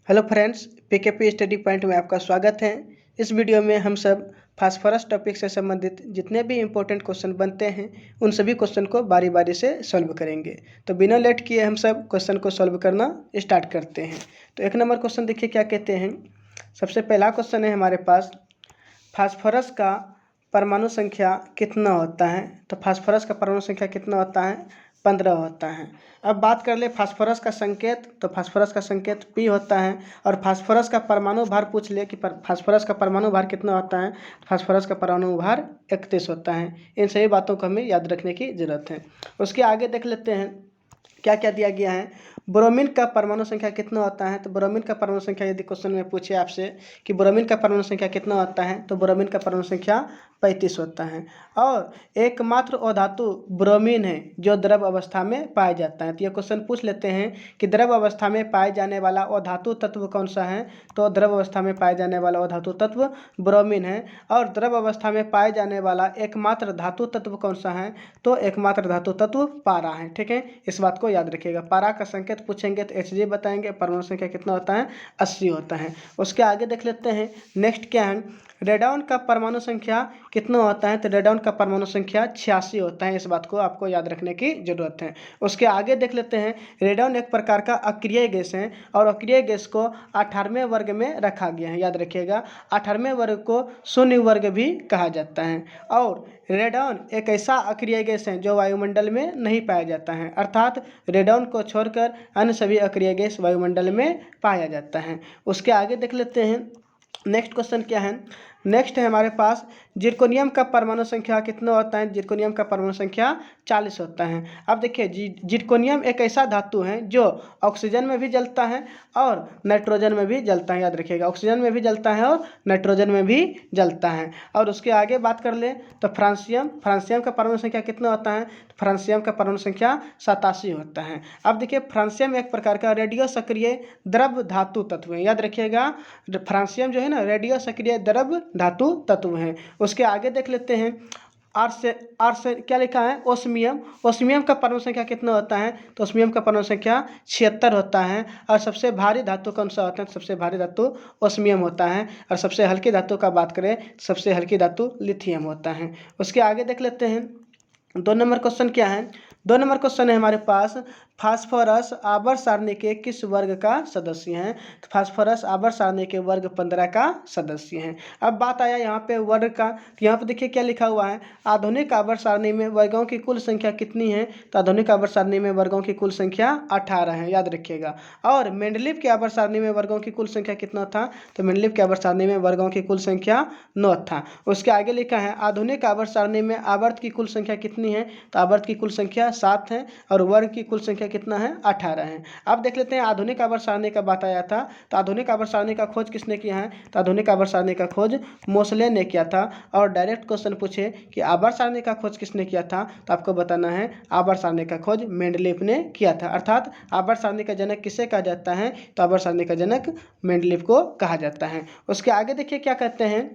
Hello friends, पीकेपी study point में आपका स्वागत है। इस वीडियो में हम सब फास्फोरस टॉपिक से संबंधित जितने भी इम्पोर्टेंट क्वेश्चन बनते हैं उन सभी क्वेश्चन को बारी बारी से सॉल्व करेंगे। तो बिना लेट किए हम सब क्वेश्चन को सॉल्व करना स्टार्ट करते हैं। तो एक नंबर क्वेश्चन देखिए क्या कहते हैं। सबसे पहला क्वेश्चन है हमारे पास, फास्फोरस का परमाणु संख्या कितना होता है। तो फास्फोरस का परमाणु संख्या कितना होता है, 15 होता है। अब बात कर ले फास्फोरस का संकेत, तो फास्फोरस का संकेत P होता है। और फास्फोरस का परमाणु भार पूछ ले कि फास्फोरस का परमाणु भार कितना होता है, फास्फोरस का परमाणु भार 31 होता है। इन सभी बातों को हमें याद रखने की जरूरत है। उसके आगे देख लेते हैं क्या क्या दिया गया है। ब्रोमीन का परमाणु संख्या कितना होता है। तो ब्रोमीन का परमाणु संख्या यदि क्वेश्चन में पूछे आपसे कि ब्रोमीन का परमाणु संख्या कितना होता है, तो ब्रोमीन का परमाणु संख्या 35 होता है। और एकमात्र अधातु ब्रोमीन है जो द्रव अवस्था में पाया जाता है। तो यह क्वेश्चन पूछ लेते हैं कि द्रव अवस्था में पाए जाने वाला अधातु तत्व कौन सा है। तो द्रव अवस्था में पाए जाने वाला अधातु तत्व ब्रोमीन है। और द्रव अवस्था में पाए जाने वाला एकमात्र धातु तत्व कौन सा है, तो एकमात्र धातु तत्व पारा है। ठीक है, इस बात को याद रखिएगा। पारा का संकेत पूछेंगे तो Hg बताएंगे। परमाणु संख्या कितना होता है, 80 होता है। उसके आगे देख लेते हैं नेक्स्ट क्या है। रेडॉन का परमाणु संख्या कितना होता है। तो रेडॉन का परमाणु संख्या 86 होता है। इस बात को आपको याद रखने की जरूरत है। उसके आगे देख लेते हैं, रेडॉन एक प्रकार का अक्रिय गैस है और अक्रिय गैस को 18वें वर्ग में रखा गया है। याद रखिएगा, 18वें वर्ग को शून्य वर्ग भी कहा जाता है। और रेडॉन एक ऐसा अक्रिय गैस है जो वायुमंडल में नहीं पाया जाता है, अर्थात रेडॉन को छोड़कर अन्य सभी अक्रिय गैस वायुमंडल में पाया जाता है। उसके आगे देख लेते हैं नेक्स्ट क्वेश्चन क्या है। नेक्स्ट है हमारे पास, जिरकोनियम का परमाणु संख्या कितना होता है। जिरकोनियम का परमाणु संख्या 40 होता है। अब देखिए जिरकोनियम एक ऐसा धातु है जो ऑक्सीजन में भी जलता है और नाइट्रोजन में भी जलता है। याद रखिएगा, ऑक्सीजन में भी जलता है और नाइट्रोजन में भी जलता है। और उसके आगे बात कर ले तो फ्रांसियम का परमाणु संख्या कितना होता है। तो फ्रांसियम का परमाणु संख्या 87 होता है। अब देखिए फ्रांसियम एक प्रकार का रेडियो सक्रिय द्रव धातु तत्व है। याद रखिएगा, फ्रांसियम जो है ना रेडियो सक्रिय द्रव धातु तत्व है। उसके आगे देख लेते हैं आर से क्या लिखा है, ओस्मियम। ओस्मियम का परमाणु संख्या कितना होता है। तो ओस्मियम का परमाणु संख्या 76 होता है। और सबसे भारी धातु कौन सा होता है। सबसे भारी धातु ओस्मियम होता है। और सबसे हल्की धातु का बात करें, सबसे हल्की धातु लिथियम होता है। उसके आगे देख लेते हैं 2 नंबर क्वेश्चन क्या है। 2 नंबर क्वेश्चन है हमारे पास, फास्फोरस आवर्त सारणी के किस वर्ग का सदस्य है। तो फास्फोरस आवर्त सारणी के वर्ग 15 का सदस्य है। अब बात आया यहाँ पे वर्ग का, तो यहाँ पे देखिए क्या लिखा हुआ है, आधुनिक आवर्त सारणी में वर्गों की कुल संख्या कितनी है। तो आधुनिक आवर्त सारणी में वर्गों की कुल संख्या 18 है। याद रखिएगा। और मेंडलीव के आवर्त सारणी में वर्गों की कुल संख्या कितना था। तो मेंडलीव के आवर्त सारणी में वर्गों की कुल संख्या 9 था। उसके आगे लिखा है, आधुनिक आवर्त सारणी में आवर्त की कुल संख्या कितनी है। तो आवर्त की कुल संख्या 7 है और वर्ग की कुल संख्या कितना है, 18 है। अब देख लेते हैं आधुनिक आवर्त सारणी का बात आया था। तो आधुनिक आवर्त सारणी का खोज किसने किया है। तो आधुनिक आवर्त सारणी का खोज मोसले ने किया था। और डायरेक्ट क्वेश्चन पूछे कि आवर्त सारणी का खोज किसने किया था, तो आपको बताना है आवर्त सारणी का खोज मेंडलीव ने किया था। अर्थात आवर्त सारणी का जनक किसे कहा जाता है। तो आवर्त सारणी का जनक मेंडलीव को कहा जाता है। उसके आगे देखिए क्या कहते हैं।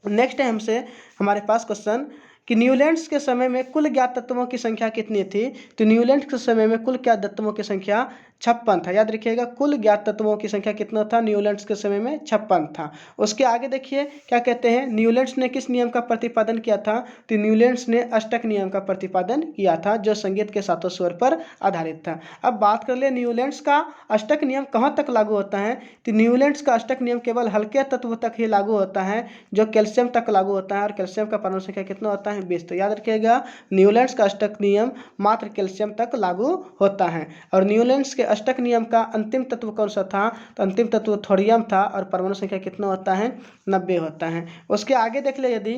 नेक्स्ट है हमसे हमारे पास क्वेश्चन कि न्यूलैंड्स के समय में कुल ज्ञात तत्वों की संख्या कितनी थी। तो न्यूलैंड्स के समय में कुल ज्ञात तत्वों की संख्या 56 था। याद रखिएगा, कुल ज्ञात तत्वों की संख्या कितना था न्यूलैंड्स के समय में, 56 था। उसके आगे देखिए क्या कहते हैं, न्यूलैंड्स ने किस नियम का प्रतिपादन किया था। तो न्यूलैंड्स ने अष्टक नियम का प्रतिपादन किया था जो संगीत के सातों स्वर पर आधारित था। अब बात कर ले न्यूलैंड्स का अष्टक नियम कहाँ तक लागू होता है। तो न्यूलैंड्स का अष्टक नियम केवल हल्के तत्व तक ही लागू होता है, जो कैल्शियम तक लागू होता है। और कैल्शियम का परमाणु संख्या कितना होता है, 20। तो याद रखिएगा, न्यूलैंड्स का अष्टक नियम मात्र कैल्शियम तक लागू होता है। और न्यूलैंड्स के अष्टक नियम का अंतिम तत्व कौन सा था। तो अंतिम तत्व थोरियम था और परमाणु संख्या कितना होता है, 90 होता है। उसके आगे देख ले, यदि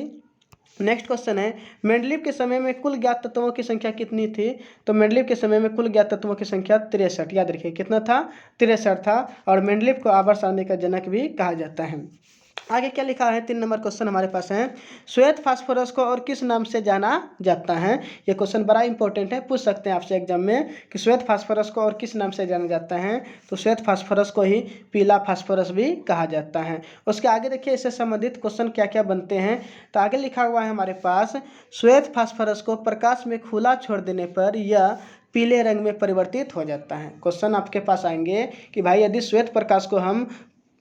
नेक्स्ट क्वेश्चन है, मेंडलीव के समय में कुल ज्ञात तत्वों की संख्या कितनी थी। तो मेंडलीव के समय में कुल ज्ञात तत्वों की संख्या 63। याद रखिए कितना था, 63 था। और मेंडलीव को आवर्त सारणी का जनक भी कहा जाता है। आगे क्या लिखा है, 3 नंबर क्वेश्चन हमारे पास है, श्वेत फास्फोरस को और किस नाम से जाना जाता है। ये क्वेश्चन बड़ा इंपॉर्टेंट है, पूछ सकते हैं आपसे एग्जाम में कि श्वेत फास्फोरस को और किस नाम से जाना जाता है। तो श्वेत फास्फोरस को ही पीला फास्फोरस भी कहा जाता है। उसके आगे देखिए इससे संबंधित क्वेश्चन क्या क्या बनते हैं। तो आगे लिखा हुआ है हमारे पास, श्वेत फास्फोरस को प्रकाश में खुला छोड़ देने पर यह पीले रंग में परिवर्तित हो जाता है। क्वेश्चन आपके पास आएंगे कि भाई यदि श्वेत प्रकाश को हम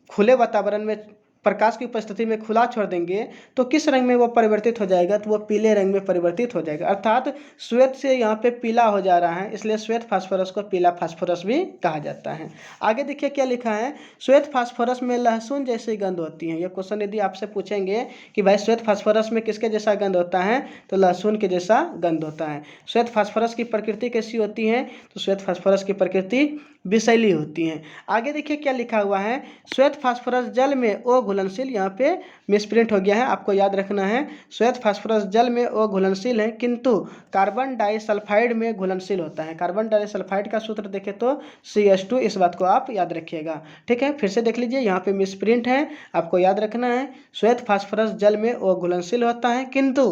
खुले वातावरण में प्रकाश की उपस्थिति में खुला छोड़ देंगे तो किस रंग में वो परिवर्तित हो जाएगा, तो वो पीले रंग में परिवर्तित हो जाएगा। अर्थात श्वेत से यहाँ पे पीला हो जा रहा है, इसलिए श्वेत फास्फोरस को पीला फास्फोरस भी कहा जाता है। आगे देखिए क्या लिखा है, श्वेत फास्फोरस में लहसुन जैसी गंध होती है। यह क्वेश्चन यदि आपसे पूछेंगे कि भाई श्वेत फास्फोरस में किसके जैसा गंध होता है, तो लहसुन के जैसा गंध होता है। श्वेत फास्फोरस की प्रकृति कैसी होती है, तो श्वेत फास्फोरस की प्रकृति विषैली होती है। आगे देखिए क्या लिखा हुआ है, श्वेत फास्फोरस जल में ओ घुलनशील, यहाँ पे मिसप्रिंट हो गया है, आपको याद रखना है। श्वेत फास्फोरस जल में ओ घुलनशील है किंतु कार्बन डाइसल्फाइड में घुलनशील होता है। कार्बन डाइसल्फाइड का सूत्र देखें तो CH2, इस बात को आप याद रखिएगा। ठीक है, फिर से देख लीजिए, यहाँ पे मिसप्रिंट है, आपको याद रखना है। श्वेत फास्फोरस जल में ओ घुलनशील होता है किंतु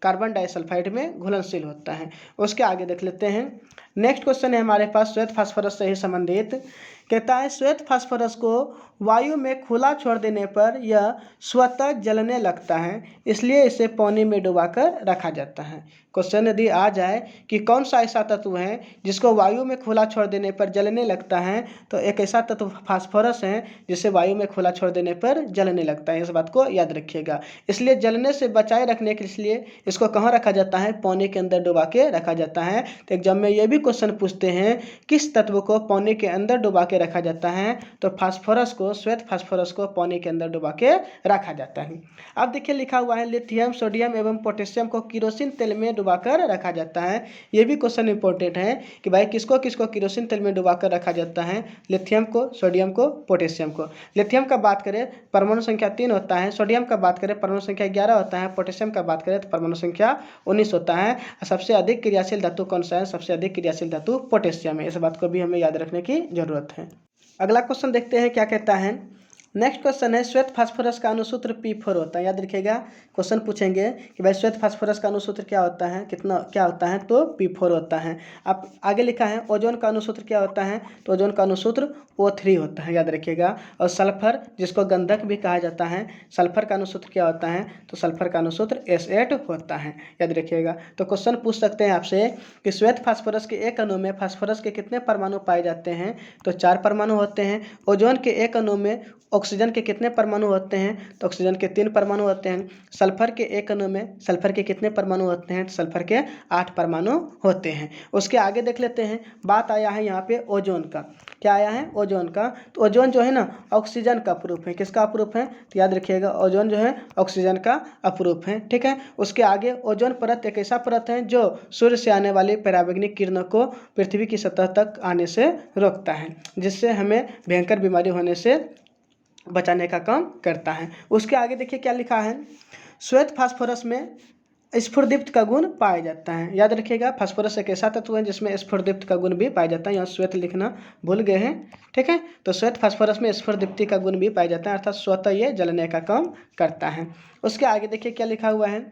कार्बन डाइसल्फाइड में घुलनशील होता है। उसके आगे देख लेते हैं। नेक्स्ट क्वेश्चन है हमारे पास श्वेत फास्फोरस से ही संबंधित। कहता है श्वेत फास्फोरस को वायु में खुला छोड़ देने पर यह स्वतः जलने लगता है, इसलिए इसे पानी में डुबाकर रखा जाता है। क्वेश्चन यदि आ जाए कि कौन सा ऐसा तत्व है जिसको वायु में खुला छोड़ देने पर जलने लगता है, तो एक ऐसा तत्व फास्फोरस है जिसे वायु में खुला छोड़ देने पर जलने लगता है। इस बात को याद रखिएगा। इसलिए जलने से बचाए रखने के लिए इसको कहाँ रखा जाता है, पानी के अंदर डुबा के रखा जाता है। तो एग्जाम में ये भी क्वेश्चन पूछते हैं किस तत्व को पानी के अंदर डुबा के रखा जाता है, तो फास्फोरस को, श्वेत फास्फोरस को पानी के अंदर डुबा के रखा जाता है। अब देखिए लिखा हुआ है लिथियम, सोडियम एवं पोटेशियम को केरोसिन तेल में डुबाकर रखा जाता है। ये भी क्वेश्चन इंपॉर्टेंट है कि भाई किसको किसको केरोसिन तेल में डुबाकर रखा जाता है, लिथियम को, सोडियम को, पोटेशियम को। लिथियम का बात करें परमाणु संख्या 3 होता है, सोडियम का बात करें परमाणु संख्या 11 होता है, पोटेशियम का बात करें तो परमाणु संख्या 19 होता है। सबसे अधिक क्रियाशील धातु कौन सा है, सबसे अधिक क्रियाशील धातु पोटेशियम है। इस बात को भी हमें याद रखने की जरूरत है। अगला क्वेश्चन देखते हैं क्या कहता है। नेक्स्ट क्वेश्चन है श्वेत फास्फोरस का अनुसूत्र P4 होता है। याद रखिएगा, क्वेश्चन पूछेंगे कि भाई श्वेत फास्फोरस का अनुसूत्र क्या होता है, कितना क्या होता है, तो P4 होता है। अब आगे लिखा है ओजोन का अनुसूत्र क्या होता है, तो ओजोन का अनुसूत्र O3 होता है। याद रखिएगा। और सल्फर, जिसको गंधक भी कहा जाता है, सल्फर का अनुसूत्र क्या होता है, तो सल्फर का अनुसूत्र S8 होता है। याद रखिएगा। तो क्वेश्चन पूछ सकते हैं आपसे कि श्वेत फास्फोरस के एक अणु में फास्फोरस के कितने परमाणु पाए जाते हैं, तो 4 परमाणु होते हैं। ओजोन के एक अणु में ऑक्सीजन के कितने परमाणु होते हैं, तो ऑक्सीजन के 3 परमाणु होते हैं। सल्फर के एक अणु में सल्फर के कितने परमाणु होते हैं, तो सल्फर के 8 परमाणु होते हैं। उसके आगे देख लेते हैं। बात आया है यहाँ पे ओजोन का। क्या आया है, ओजोन का। तो ओजोन जो है ना ऑक्सीजन का अपरूप है। किसका अपरूप है, तो याद रखिएगा ओजोन जो है ऑक्सीजन का अपरूप है। ठीक है। उसके आगे ओजोन परत एक ऐसा परत है जो सूर्य से आने वाली पराबैंगनी किरणों को पृथ्वी की सतह तक आने से रोकता है, जिससे हमें भयंकर बीमारी होने से बचाने का काम करता है। उसके आगे देखिए क्या लिखा है, श्वेत फास्फोरस में स्फुरदीप्त का गुण पाया जाता है। याद रखिएगा, फास्फोरस एक ऐसा तत्व है जिसमें स्फुरदीप्त का गुण भी पाया जाता है। यहाँ श्वेत लिखना भूल गए हैं। ठीक है। तो श्वेत फास्फोरस में स्फुरदीप्ति का गुण भी पाया जाता है, अर्थात स्वतः ये जलने का काम करता है। उसके आगे देखिए क्या लिखा हुआ है।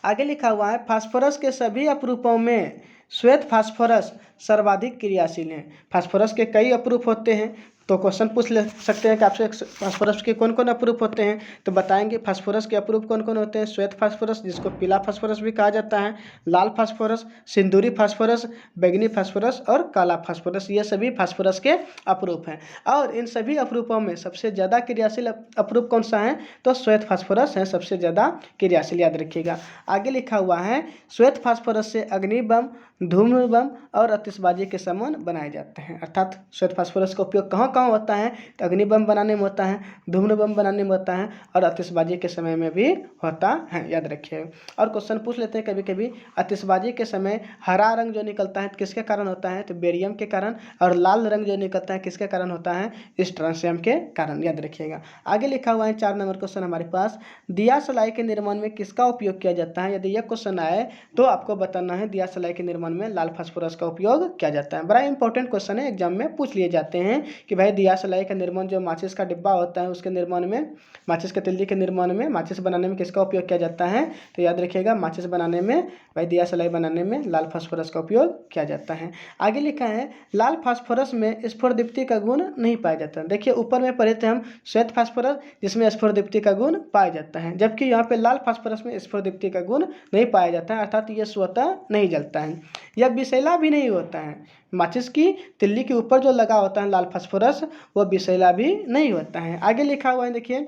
आगे लिखा हुआ है फास्फोरस के सभी अपरूपों में श्वेत फास्फोरस सर्वाधिक क्रियाशील है। फास्फोरस के कई अपरूप होते हैं, तो क्वेश्चन पूछ ले सकते हैं कि आपसे फास्फोरस के कौन कौन अपरूप होते हैं, तो बताएंगे फास्फोरस के अपरूप कौन कौन होते हैं। श्वेत फास्फोरस, जिसको पीला फास्फोरस भी कहा जाता है, लाल फास्फोरस, सिंदूरी फास्फोरस, बैंगनी फास्फोरस और काला फास्फोरस, ये सभी फास्फोरस के अपरूप हैं। और इन सभी अपरूपों में सबसे ज़्यादा क्रियाशील अपरूप कौन सा है, तो श्वेत फास्फोरस है सबसे ज़्यादा क्रियाशील। याद रखिएगा। आगे लिखा हुआ है श्वेत फास्फोरस से अग्नि बम, धूम्र बम और आतिशबाजी के सामान बनाए जाते हैं। अर्थात श्वेत फास्फोरस का उपयोग कहाँ कहाँ होता है, तो अग्नि बम बनाने में होता है, धूम्र बम बनाने में होता है और आतिशबाजी के समय में भी होता है। याद रखिए। और क्वेश्चन पूछ लेते हैं कभी कभी, आतिशबाजी के समय हरा रंग जो निकलता है किसके कारण होता है, तो बेरियम के कारण। और लाल रंग जो निकलता है किसके कारण होता है, स्ट्रांसियम के कारण। याद रखिएगा। आगे लिखा हुआ है 4 नंबर क्वेश्चन हमारे पास, दिया सलाई के निर्माण में किसका उपयोग किया जाता है। यदि यह क्वेश्चन आए तो आपको बताना है दिया सलाई के निर्माण में लाल फास्फोरस का उपयोग किया जाता है। बड़ा इंपॉर्टेंट क्वेश्चन है, एग्जाम में पूछ लिए जाते हैं कि भाई दिया सलाई का निर्माण जो माचिस का डिब्बा होता है उसके निर्माण में, माचिस के तिल्ली के निर्माण में, माचिस बनाने में किसका उपयोग किया जाता है? तो याद रखिएगा माचिस बनाने में, भाई दिया सलाई बनाने में लाल फास्फोरस का उपयोग किया जाता है। आगे लिखा है लाल फास्फोरस में स्फुरदीप्ति का गुण नहीं पाया जाता। देखिए ऊपर में पढ़े थे हम श्वेत फास्फोरस जिसमें स्फुरदीप्ति का गुण पाया जाता है, जबकि यहाँ पे लाल फास्फोरस में स्फुरदीप्ति का गुण नहीं पाया जाता है, अर्थात ये स्वतः नहीं जलता है। यह विषैला भी नहीं होता है। माचिस की तिल्ली के ऊपर जो लगा होता है लाल फास्फोरस वो विषैला भी नहीं होता है। आगे लिखा हुआ है देखिए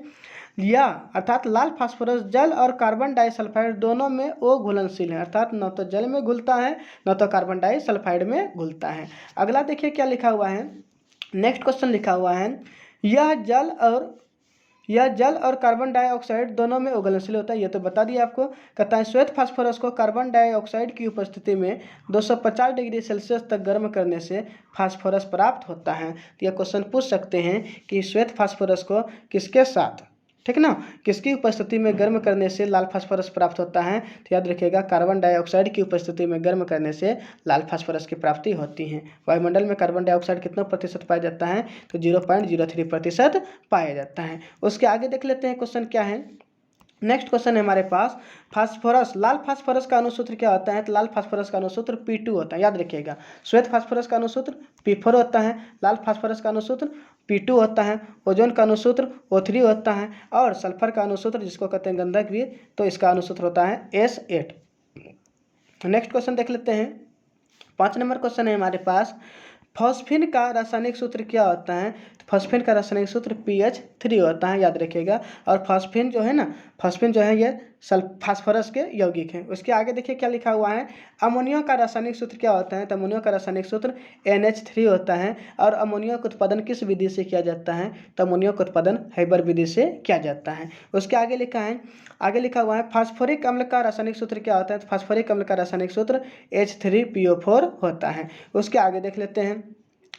या अर्थात लाल फास्फोरस जल और कार्बन डाइसल्फाइड दोनों में वो घुलनशील है, अर्थात न तो जल में घुलता है न तो कार्बन डाइसल्फाइड में घुलता है। अगला देखिए क्या लिखा हुआ है, नेक्स्ट क्वेश्चन लिखा हुआ है यह जल और कार्बन डाइऑक्साइड दोनों में उगलनशील होता है। ये तो बता दिया आपको। कहता है श्वेत फास्फोरस को कार्बन डाइऑक्साइड की उपस्थिति में 250 डिग्री सेल्सियस तक गर्म करने से फास्फोरस प्राप्त होता है। तो यह क्वेश्चन पूछ सकते हैं कि श्वेत फास्फोरस को किसके साथ, ठीक ना, किसकी उपस्थिति में गर्म करने से लाल फास्फोरस प्राप्त होता है? तो याद रखिएगा कार्बन डाइऑक्साइड की उपस्थिति में गर्म करने से लाल फास्फोरस की प्राप्ति होती है। वायुमंडल में कार्बन डाइऑक्साइड कितना प्रतिशत पाया जाता है? तो 0.03% पाया जाता है। उसके आगे देख लेते हैं क्वेश्चन क्या है। नेक्स्ट क्वेश्चन है हमारे पास फास्फोरस, लाल फास्फोरस का अनुसूत्र क्या होता है? तो लाल फास्फोरस का अनुसूत्र P2 होता है। याद रखिएगा श्वेत फास्फोरस का अनुसूत्र P4 होता है, लाल फास्फोरस का अनुसूत्र P2 होता है, ओजोन का अनुसूत्र O3 होता है और सल्फर का अनुसूत्र जिसको कहते हैं गंधक भी, तो इसका अनुसूत्र होता है S8। नेक्स्ट क्वेश्चन देख लेते हैं। 5 नंबर क्वेश्चन है हमारे पास फॉस्फिन का रासायनिक सूत्र क्या होता है? तो फॉस्फिन का रासायनिक सूत्र PH3 होता है, याद रखिएगा। और फॉस्फिन जो है ना, फॉस्फिन जो है ये फास्फोरस के यौगिक हैं। उसके आगे देखिए क्या लिखा हुआ है, अमोनिया का रासायनिक सूत्र क्या होता है? तो अमोनिया का रासायनिक सूत्र NH3 होता है। और अमोनिया का उत्पादन किस विधि से किया जाता है? तो अमोनिया का उत्पादन हैबर विधि से किया जाता है। उसके आगे लिखा हुआ है फास्फोरिक अम्ल का रासायनिक सूत्र क्या होता है? तो फास्फोरिक अम्ल का रासायनिक सूत्र H3PO4 होता है। उसके आगे देख लेते हैं।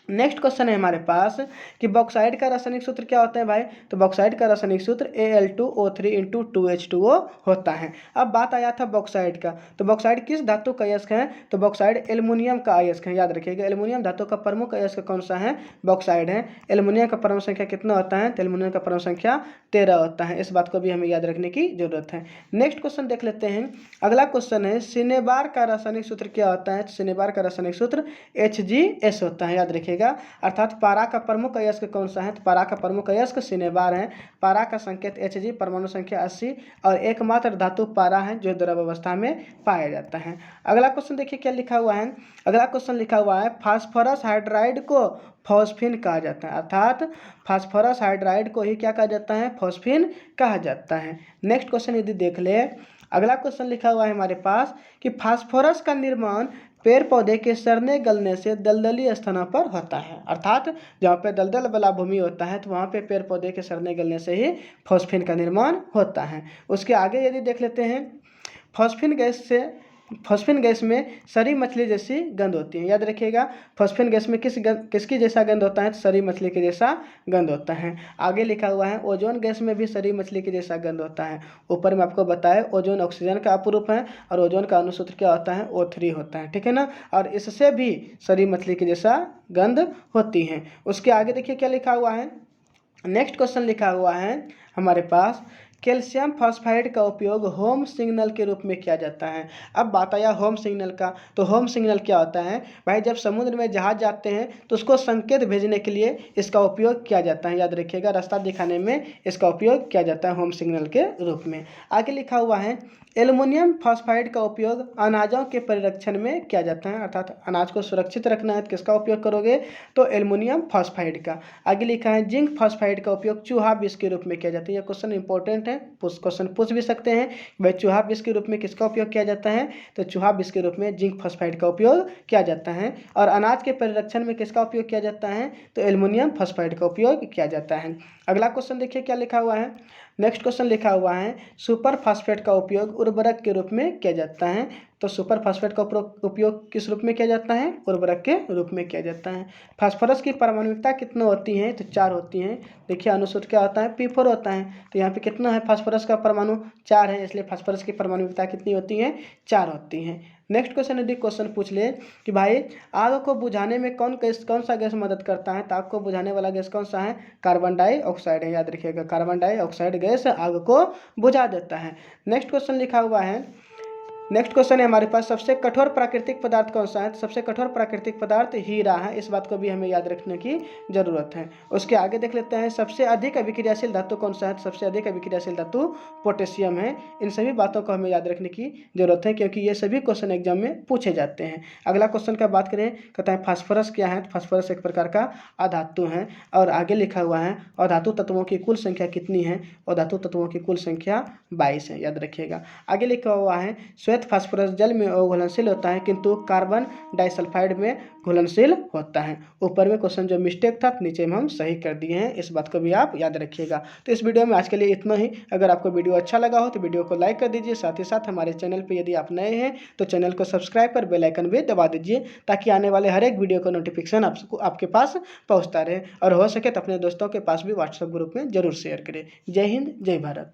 नेक्स्ट क्वेश्चन है हमारे पास कि बॉक्साइड का रासायनिक सूत्र क्या होता है भाई? तो बॉक्साइड का रासायनिक सूत्र Al2O3 होता है। अब बात आया था बॉक्साइड का, तो बॉक्साइड किस धातु का अयस्क है? तो बॉक्साइड एल्युमिनियम का अयस्क है। याद रखिएगा एल्युमिनियम धातु का प्रमुख अयस्क कौन सा है? बॉक्साइड है। एल्युमिनियम का परमाणु संख्या कितना होता है? तो एल्युमिनियम का परमाणु संख्या 13 होता है। इस बात को भी हमें याद रखने की जरूरत है। नेक्स्ट क्वेश्चन देख लेते हैं। अगला क्वेश्चन है सिनेबार का रासायनिक सूत्र क्या होता है? सिनेबार का रासायनिक सूत्र HGS होता है। याद रखिएगा अर्थात पारा का प्रमुख अयस्क कौन सा है? तो पारा का प्रमुख अयस्क सिनेबार है। पारा का संकेत Hg, परमाणु संख्या 80 और एकमात्र धातु पारा है जो द्रव अवस्था में पाया जाता है। अगला क्वेश्चन देखिए क्या लिखा हुआ है। अगला क्वेश्चन लिखा हुआ है फास्फोरस हाइड्राइड को फॉस्फिन कहा जाता है, अर्थात फास्फोरस हाइड्राइड को ही क्या कहा जाता है? फॉस्फिन कहा जाता है। नेक्स्ट क्वेश्चन यदि देख ले, अगला क्वेश्चन लिखा हुआ है हमारे पास कि फास्फोरस का निर्माण पेड़ पौधे के सड़ने गलने से दलदली स्थानों पर होता है, अर्थात जहाँ पे दलदल वाला भूमि होता है तो वहाँ पे पेड़ पौधे के सड़ने गलने से ही फॉस्फिन का निर्माण होता है। उसके आगे यदि देख लेते हैं, फॉस्फिन गैस में सरी मछली जैसी गंध होती है। याद रखिएगा फॉस्फिन गैस में किसकी जैसा गंध होता है? तो सरी मछली के जैसा गंध होता है। आगे लिखा हुआ है ओजोन गैस में भी सरी मछली के जैसा गंध होता है। ऊपर में आपको बताया ओजोन ऑक्सीजन का अपरूप है और ओजोन का अनुसूत्र क्या होता है? O3 होता है, ठीक है ना। और इससे भी सरी मछली के जैसा गंध होती है। उसके आगे देखिए क्या लिखा हुआ है। नेक्स्ट क्वेश्चन लिखा हुआ है हमारे पास कैल्शियम फॉस्फाइड का उपयोग होम सिग्नल के रूप में किया जाता है। अब बात आया होम सिग्नल का, तो होम सिग्नल क्या होता है भाई? जब समुद्र में जहाज जाते हैं तो उसको संकेत भेजने के लिए इसका उपयोग किया जाता है। याद रखिएगा रास्ता दिखाने में इसका उपयोग किया जाता है होम सिग्नल के रूप में। आगे लिखा हुआ है एल्युमिनियम फॉस्फाइड का उपयोग अनाजों के परिरक्षण में किया जाता है, अर्थात अनाज को सुरक्षित रखना है तो किसका उपयोग करोगे? तो एल्युमिनियम फॉस्फाइड का। आगे लिखा है जिंक फॉस्फाइड का उपयोग चूहा विष के रूप में किया जाता है। यह क्वेश्चन इंपॉर्टेंट है, क्वेश्चन पूछ भी सकते हैं भाई चूहा विष के रूप में किसका उपयोग किया जाता है? तो चूहा विष के रूप में जिंक फॉस्फाइड का उपयोग किया जाता है। और अनाज के परिरक्षण में किसका उपयोग किया जाता है? तो एल्युमिनियम फॉस्फाइड का उपयोग किया जाता है। अगला क्वेश्चन देखिए क्या लिखा हुआ है। नेक्स्ट क्वेश्चन लिखा हुआ है सुपर फास्फेट का उपयोग उर्वरक के रूप में किया जाता है। तो सुपर फास्फेट का उपयोग किस रूप में किया जाता है? उर्वरक के रूप में किया जाता है। फास्फोरस की परमाणुकता कितनी होती है? तो 4 होती हैं। देखिए अनुसूत्र क्या होता है? P4 होता है। तो यहाँ पे कितना है फास्फोरस का परमाणु? 4 है, इसलिए फास्फोरस की परमाणुकता कितनी होती है? 4 होती हैं। नेक्स्ट क्वेश्चन यदि क्वेश्चन पूछ ले कि भाई आग को बुझाने में कौन सा गैस मदद करता है? तो आग को बुझाने वाला गैस कौन सा है? कार्बन डाइऑक्साइड है, याद रखिएगा। कार्बन डाइऑक्साइड गैस आग को बुझा देता है। नेक्स्ट क्वेश्चन लिखा हुआ है, नेक्स्ट क्वेश्चन है हमारे पास, सबसे कठोर प्राकृतिक पदार्थ कौन सा है? तो सबसे कठोर प्राकृतिक पदार्थ हीरा है। इस बात को भी हमें याद रखने की जरूरत है। उसके आगे देख लेते हैं, सबसे अधिक अभिक्रियाशील धातु कौन सा है? तो सबसे अधिक अभिक्रियाशील धातु पोटेशियम है। इन सभी बातों को हमें याद रखने की जरूरत है, क्योंकि ये सभी क्वेश्चन एग्जाम में पूछे जाते हैं। अगला क्वेश्चन का बात करें, कहता है फास्फोरस क्या है? तो फास्फोरस एक प्रकार का अधातु है। और आगे लिखा हुआ है, अधातु तत्वों की कुल संख्या कितनी है? अधातु तत्वों की कुल संख्या 22 है, याद रखिएगा। आगे लिखा हुआ है, श्वेत फास्फोरस जल में अघुलनशील होता है किंतु कार्बन डाइसल्फाइड में घुलनशील होता है। ऊपर में क्वेश्चन जो मिस्टेक था नीचे में हम सही कर दिए हैं, इस बात को भी आप याद रखिएगा। तो इस वीडियो में आज के लिए इतना ही। अगर आपको वीडियो अच्छा लगा हो तो वीडियो को लाइक कर दीजिए। साथ ही साथ हमारे चैनल पर यदि आप नए हैं तो चैनल को सब्सक्राइब कर बेल आइकन भी दबा दीजिए, ताकि आने वाले हर एक वीडियो का नोटिफिकेशन आपके पास पहुँचता रहे। और हो सके तो अपने दोस्तों के पास भी व्हाट्सएप ग्रुप में जरूर शेयर करें। जय हिंद, जय भारत।